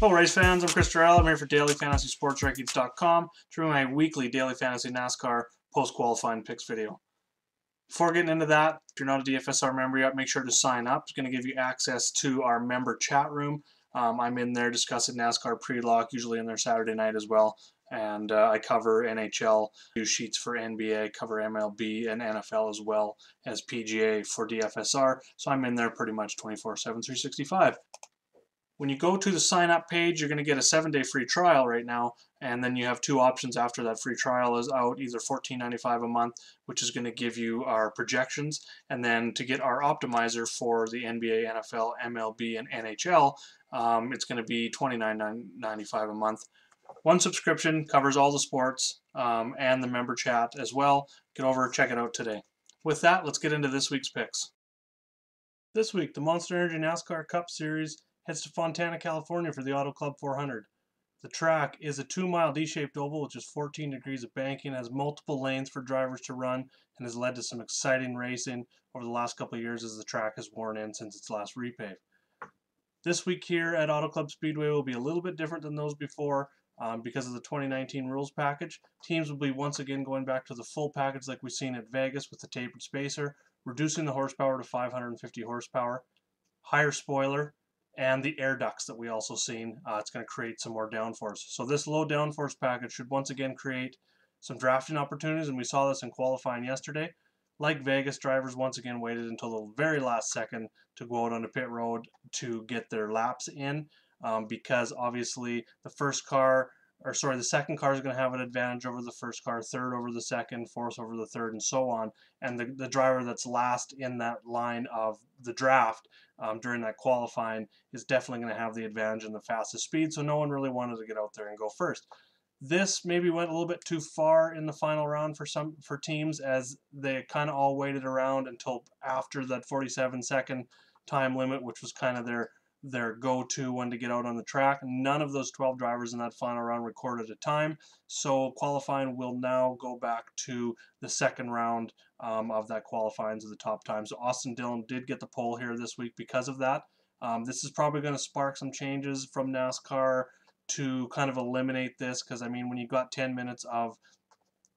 Hello race fans, I'm Chris Terrell. I'm here for dailyfantasysportsrankings.com to bring my weekly daily fantasy NASCAR post-qualifying picks video. Before getting into that, if you're not a DFSR member yet, make sure to sign up. It's going to give you access to our member chat room. I'm in there discussing NASCAR pre-lock, usually in there Saturday night as well. And I cover NHL, do sheets for NBA, cover MLB and NFL as well as PGA for DFSR. So I'm in there pretty much 24/7, 365. When you go to the sign up page, you're going to get a 7-day free trial right now, and then you have two options after that free trial is out, either $14.95 a month, which is going to give you our projections, and then to get our optimizer for the NBA, NFL, MLB, and NHL, it's going to be $29.95 a month. One subscription covers all the sports and the member chat as well. Get over, check it out today. With that, let's get into this week's picks. This week, the Monster Energy NASCAR Cup Series heads to Fontana, California for the Auto Club 400. The track is a 2-mile D-shaped oval with just 14 degrees of banking, has multiple lanes for drivers to run, and has led to some exciting racing over the last couple of years as the track has worn in since its last repave. This week here at Auto Club Speedway will be a little bit different than those before because of the 2019 rules package. Teams will be once again going back to the full package like we've seen at Vegas with the tapered spacer, reducing the horsepower to 550 horsepower, higher spoiler, and the air ducts that we also seen. It's going to create some more downforce. So this low downforce package should once again create some drafting opportunities, and we saw this in qualifying yesterday. Like Vegas, drivers once again waited until the very last second to go out onto pit road to get their laps in, because obviously the second car is going to have an advantage over the first car, third over the second, fourth over the third, and so on. And the driver that's last in that line of the draft during that qualifying is definitely going to have the advantage in the fastest speed, so no one really wanted to get out there and go first. This maybe went a little bit too far in the final round for teams, as they kind of all waited around until after that 47-second time limit, which was kind of their go-to one to get out on the track. None of those 12 drivers in that final round recorded a time, so qualifying will now go back to the second round of that qualifying to the top time. So Austin Dillon did get the pole here this week because of that. This is probably going to spark some changes from NASCAR to kind of eliminate this, because I mean, when you got 10 minutes of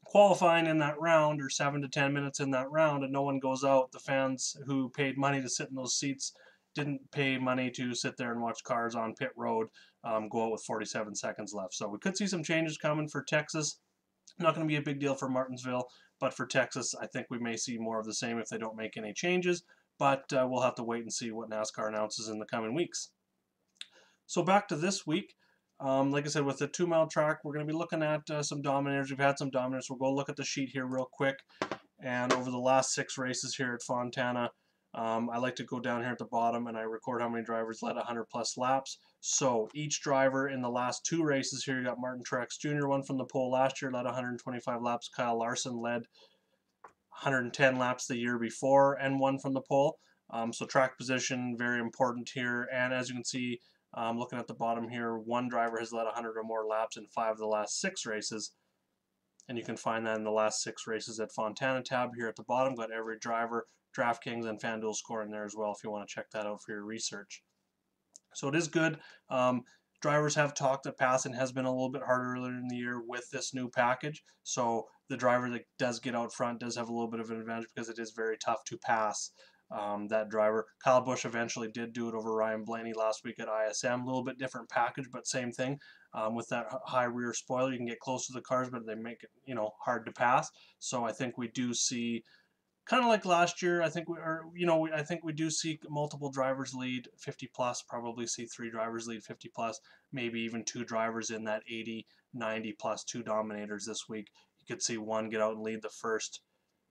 qualifying in that round, or 7 to 10 minutes in that round, and no one goes out, the fans who paid money to sit in those seats didn't pay money to sit there and watch cars on pit road go out with 47 seconds left. So we could see some changes coming for Texas. Not going to be a big deal for Martinsville, but for Texas, I think we may see more of the same if they don't make any changes. But we'll have to wait and see what NASCAR announces in the coming weeks. So back to this week. Like I said, with the 2-mile track, we're going to be looking at some dominators. We've had some dominators. We'll go look at the sheet here real quick. And over the last 6 races here at Fontana, I like to go down here at the bottom and I record how many drivers led 100+ laps. So each driver in the last 2 races here, you got Martin Truex Jr., one from the pole last year, led 125 laps. Kyle Larson led 110 laps the year before and one from the pole. So track position, very important here. And as you can see, looking at the bottom here, one driver has led 100 or more laps in 5 of the last 6 races. And you can find that in the last 6 races at Fontana tab here at the bottom. Got every driver, DraftKings, and FanDuel score in there as well if you want to check that out for your research. So it is good. Drivers have talked that passing has been a little bit harder earlier in the year with this new package. So the driver that does get out front does have a little bit of an advantage because it is very tough to pass that driver. Kyle Busch eventually did do it over Ryan Blaney last week at ISM. A little bit different package, but same thing. With that high rear spoiler, you can get close to the cars, but they make it, hard to pass. So I think we do see, kind of like last year, I think we do see multiple drivers lead 50+, probably see 3 drivers lead 50+, maybe even 2 drivers in that 80, 90+, 2 dominators this week. You could see one get out and lead the first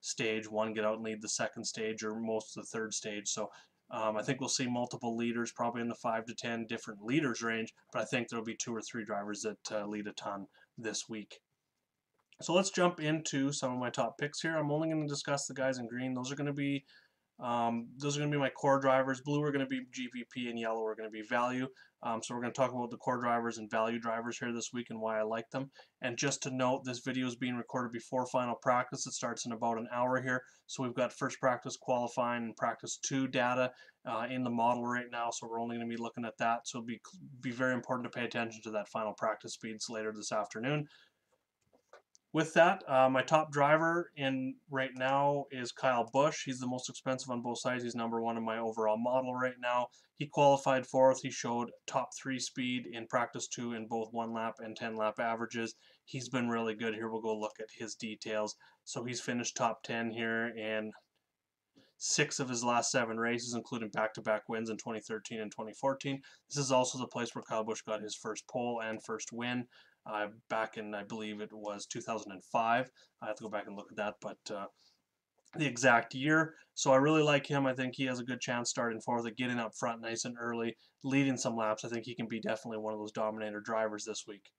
stage, one get out and lead the second stage, or most of the third stage. So I think we'll see multiple leaders, probably in the 5 to 10 different leaders range, but I think there'll be 2 or 3 drivers that lead a ton this week. So let's jump into some of my top picks here. I'm only going to discuss the guys in green. Those are going to be Those are going to be my core drivers. Blue are going to be GPP and yellow are going to be value. So we're going to talk about the core drivers and value drivers here this week and why I like them. And just to note, this video is being recorded before final practice. It starts in about an hour here. So we've got first practice qualifying and practice 2 data in the model right now. So we're only going to be looking at that. So it'll be very important to pay attention to that final practice speeds later this afternoon. With that, my top driver in right now is Kyle Busch. He's the most expensive on both sides. He's #1 in my overall model right now. He qualified 4th. He showed top 3 speed in practice 2 in both 1 lap and 10 lap averages. He's been really good here. We'll go look at his details. So he's finished top 10 here in 6 of his last 7 races, including back-to-back wins in 2013 and 2014. This is also the place where Kyle Busch got his first pole and first win. Back in, I believe it was 2005. I have to go back and look at that, but the exact year. So I really like him. I think he has a good chance starting 4th, getting up front nice and early, leading some laps. I think he can be definitely one of those dominator drivers this week.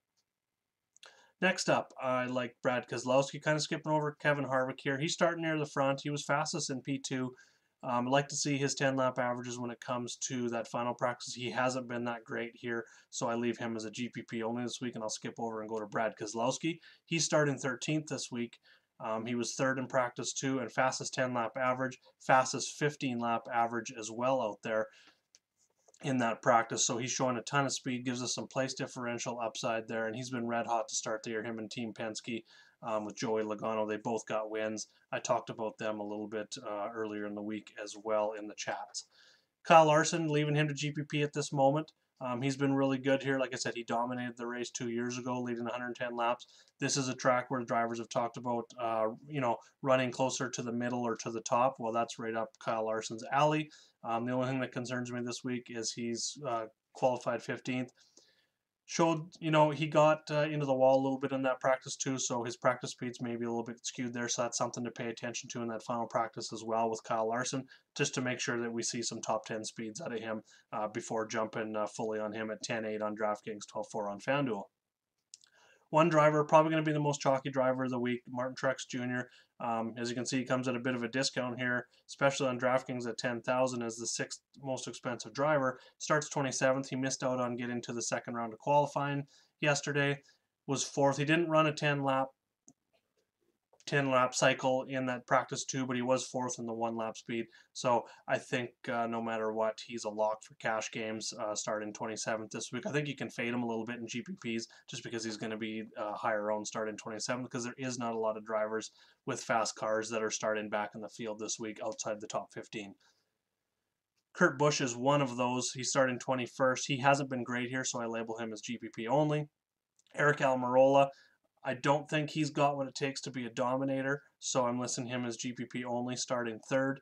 Next up, I like Brad Keselowski, kind of skipping over Kevin Harvick here. He's starting near the front. He was fastest in P2. I'd like to see his 10 lap averages when it comes to that final practice. He hasn't been that great here, so I leave him as a GPP only this week, and I'll skip over and go to Brad Keselowski. He's starting 13th this week. He was 3rd in practice 2 and fastest 10 lap average, fastest 15 lap average as well out there in that practice. So he's showing a ton of speed, gives us some place differential upside there, and he's been red hot to start the year. Him and Team Penske with Joey Logano, they both got wins. I talked about them a little bit earlier in the week as well in the chats. Kyle Larson, leaving him to GPP at this moment. He's been really good here. Like I said, he dominated the race 2 years ago, leading 110 laps. This is a track where drivers have talked about, running closer to the middle or to the top. Well, that's right up Kyle Larson's alley. The only thing that concerns me this week is he's qualified 15th. Showed, he got into the wall a little bit in that practice too, so his practice speed's maybe a little bit skewed there, so that's something to pay attention to in that final practice as well with Kyle Larson, just to make sure that we see some top 10 speeds out of him before jumping fully on him at 10.8 on DraftKings, 12.4 on FanDuel. One driver, probably going to be the most chalky driver of the week, Martin Truex Jr. As you can see, he comes at a bit of a discount here, especially on DraftKings at $10,000 as the 6th most expensive driver. Starts 27th. He missed out on getting to the second round of qualifying yesterday. Was 4th. He didn't run a 10 lap cycle in that practice 2, but he was 4th in the 1 lap speed. So I think no matter what, he's a lock for cash games starting 27th this week. I think you can fade him a little bit in GPPs just because he's going to be higher owned starting 27th, because there is not a lot of drivers with fast cars that are starting back in the field this week outside the top 15. Kurt Busch is one of those. He's starting 21st. He hasn't been great here, so I label him as GPP only. Eric Almirola, I don't think he's got what it takes to be a dominator, so I'm listing him as GPP only, starting 3rd.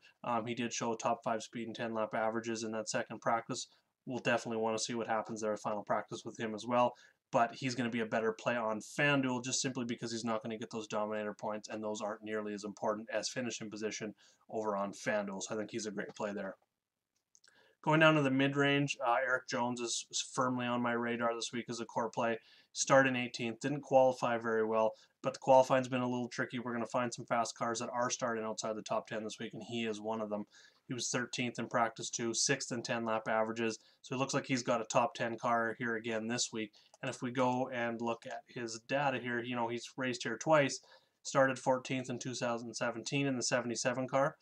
He did show top 5 speed and 10 lap averages in that second practice. We'll definitely want to see what happens there at final practice with him as well, but he's going to be a better play on FanDuel just simply because he's not going to get those dominator points, and those aren't nearly as important as finishing position over on FanDuel, so I think he's a great play there. Going down to the mid-range, Eric Jones is firmly on my radar this week as a core play. Starting 18th, didn't qualify very well, but the qualifying's been a little tricky. We're going to find some fast cars that are starting outside the top 10 this week, and he is one of them. He was 13th in practice 2, 6th in 10 lap averages, so it looks like he's got a top 10 car here again this week. And if we go and look at his data here, he's raced here twice, started 14th in 2017 in the 77 car,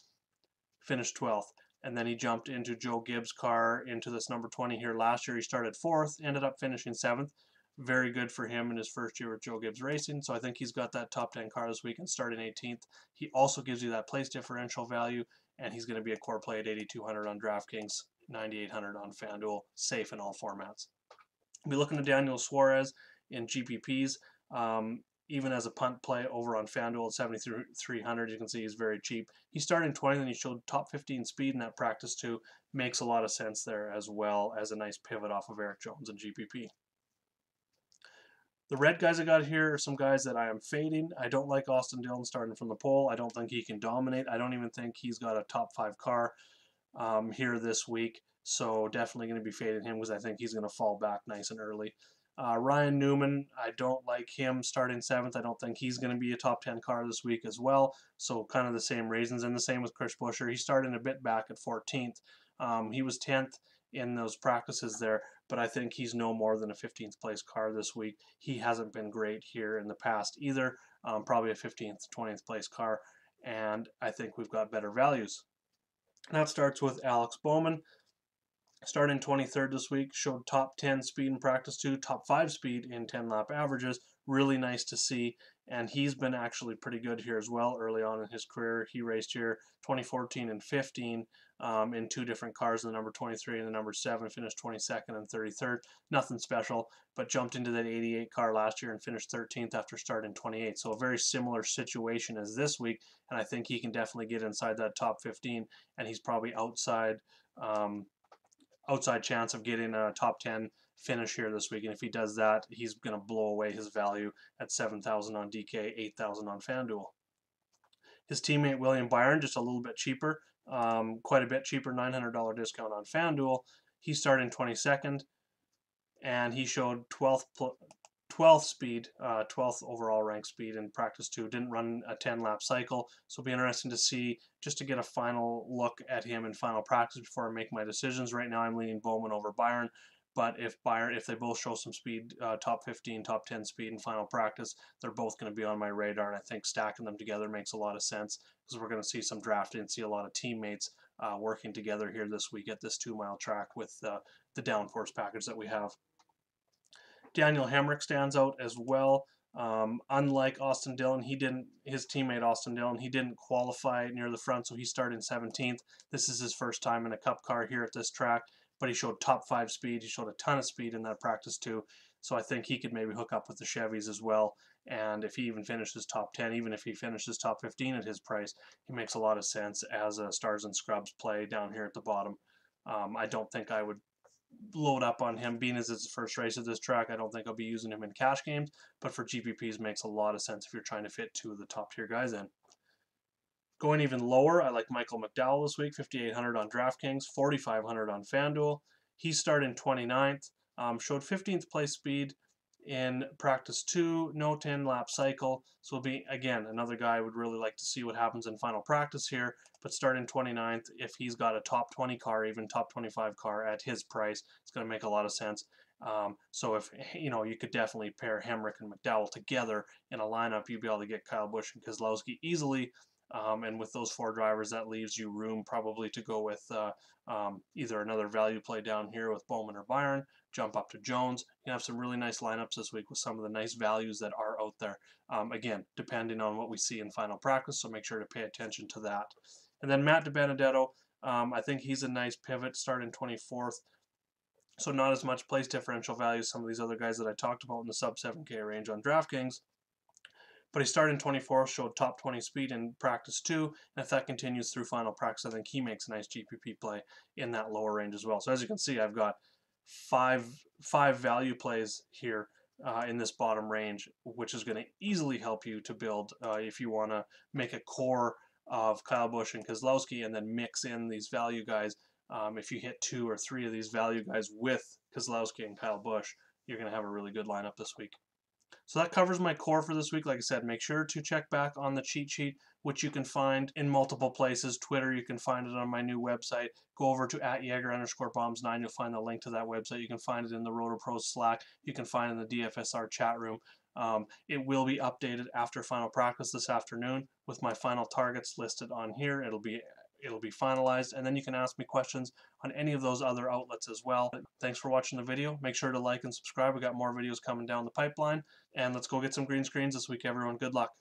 finished 12th. And then he jumped into Joe Gibbs' car into this number 20 here last year. He started 4th, ended up finishing 7th. Very good for him in his first year with Joe Gibbs Racing. So I think he's got that top 10 car this week and starting 18th. He also gives you that place differential value, and he's going to be a core play at 8,200 on DraftKings, 9,800 on FanDuel, safe in all formats. We'll be looking at Daniel Suarez in GPPs. Even as a punt play over on FanDuel at 7,300, you can see he's very cheap. He started in 20th, and he showed top 15 speed in that practice too. Makes a lot of sense there as well as a nice pivot off of Eric Jones and GPP. The red guys I got here are some guys that I am fading. I don't like Austin Dillon starting from the pole. I don't think he can dominate. I don't even think he's got a top 5 car here this week. So definitely going to be fading him because I think he's going to fall back nice and early. Ryan Newman, I don't like him starting 7th. I don't think he's going to be a top 10 car this week as well. So kind of the same reasons. And the same with Chris Buescher. He's starting a bit back at 14th. He was 10th in those practices there, but I think he's no more than a 15th place car this week. He hasn't been great here in the past either. Probably a 15th, 20th place car. And I think we've got better values. That starts with Alex Bowman. Starting 23rd this week, showed top 10 speed in practice 2, top 5 speed in 10 lap averages. Really nice to see, and he's been actually pretty good here as well early on in his career. He raced here 2014 and 15 in 2 different cars, the number 23 and the number 7, finished 22nd and 33rd. Nothing special, but jumped into that 88 car last year and finished 13th after starting 28. So a very similar situation as this week, and I think he can definitely get inside that top 15, and he's probably outside chance of getting a top 10 finish here this week. And if he does that, he's going to blow away his value at 7,000 on DK, 8,000 on FanDuel. His teammate William Byron, just a little bit cheaper, quite a bit cheaper, $900 discount on FanDuel. He started 22nd, and he showed 12th speed, 12th overall rank speed in practice 2. Didn't run a 10-lap cycle, so it'll be interesting to see, just to get a final look at him in final practice before I make my decisions. Right now I'm leaning Bowman over Byron, but if they both show some speed, top 15, top 10 speed in final practice, they're both going to be on my radar, and I think stacking them together makes a lot of sense, because we're going to see some drafting and see a lot of teammates working together here this week at this 2-mile track with the downforce package that we have. Daniel Hemrick stands out as well. Unlike Austin Dillon, his teammate Austin Dillon, he didn't qualify near the front, so he started 17th. This is his first time in a Cup car here at this track, but he showed top 5 speed. He showed a ton of speed in that practice too, so I think he could maybe hook up with the Chevys as well. And if he even finishes top 10, even if he finishes top 15 at his price, he makes a lot of sense as a Stars and Scrubs play down here at the bottom. I don't think I would load up on him, being as it's his first race at this track. I don't think I'll be using him in cash games, but for GPPs makes a lot of sense if you're trying to fit 2 of the top tier guys in. Going even lower, I like Michael McDowell this week, 5,800 on DraftKings, 4,500 on FanDuel. He started 29th, showed 15th place speed in practice 2, no 10-lap cycle. So will be, again, another guy I would really like to see what happens in final practice here, but starting 29th, if he's got a top 20 car, even top 25 car at his price, it's going to make a lot of sense. So if, you could definitely pair Hemrick and McDowell together in a lineup, you'd be able to get Kyle Busch and Keselowski easily. And with those 4 drivers, that leaves you room probably to go with either another value play down here with Bowman or Byron, jump up to Jones. You have some really nice lineups this week with some of the nice values that are out there. Again, depending on what we see in final practice, so make sure to pay attention to that. And then Matt DiBenedetto, I think he's a nice pivot, starting 24th. So not as much place differential value as some of these other guys that I talked about in the sub 7K range on DraftKings. But he started in 24th, showed top 20 speed in practice 2, and if that continues through final practice, I think he makes a nice GPP play in that lower range as well. So as you can see, I've got five value plays here in this bottom range, which is going to easily help you to build if you want to make a core of Kyle Busch and Keselowski and then mix in these value guys. If you hit 2 or 3 of these value guys with Keselowski and Kyle Busch, you're going to have a really good lineup this week. So that covers my core for this week. Like I said, make sure to check back on the cheat sheet, which you can find in multiple places. Twitter, you can find it on my new website. Go over to @Jaeger_bombs9. You'll find the link to that website. You can find it in the RotoPros Slack. You can find it in the DFSR chat room. It will be updated after final practice this afternoon with my final targets listed on here. It'll be finalized, and then you can ask me questions on any of those other outlets as well. Thanks for watching the video. Make sure to like and subscribe. We got more videos coming down the pipeline, and let's go get some green screens this week, everyone. Good luck.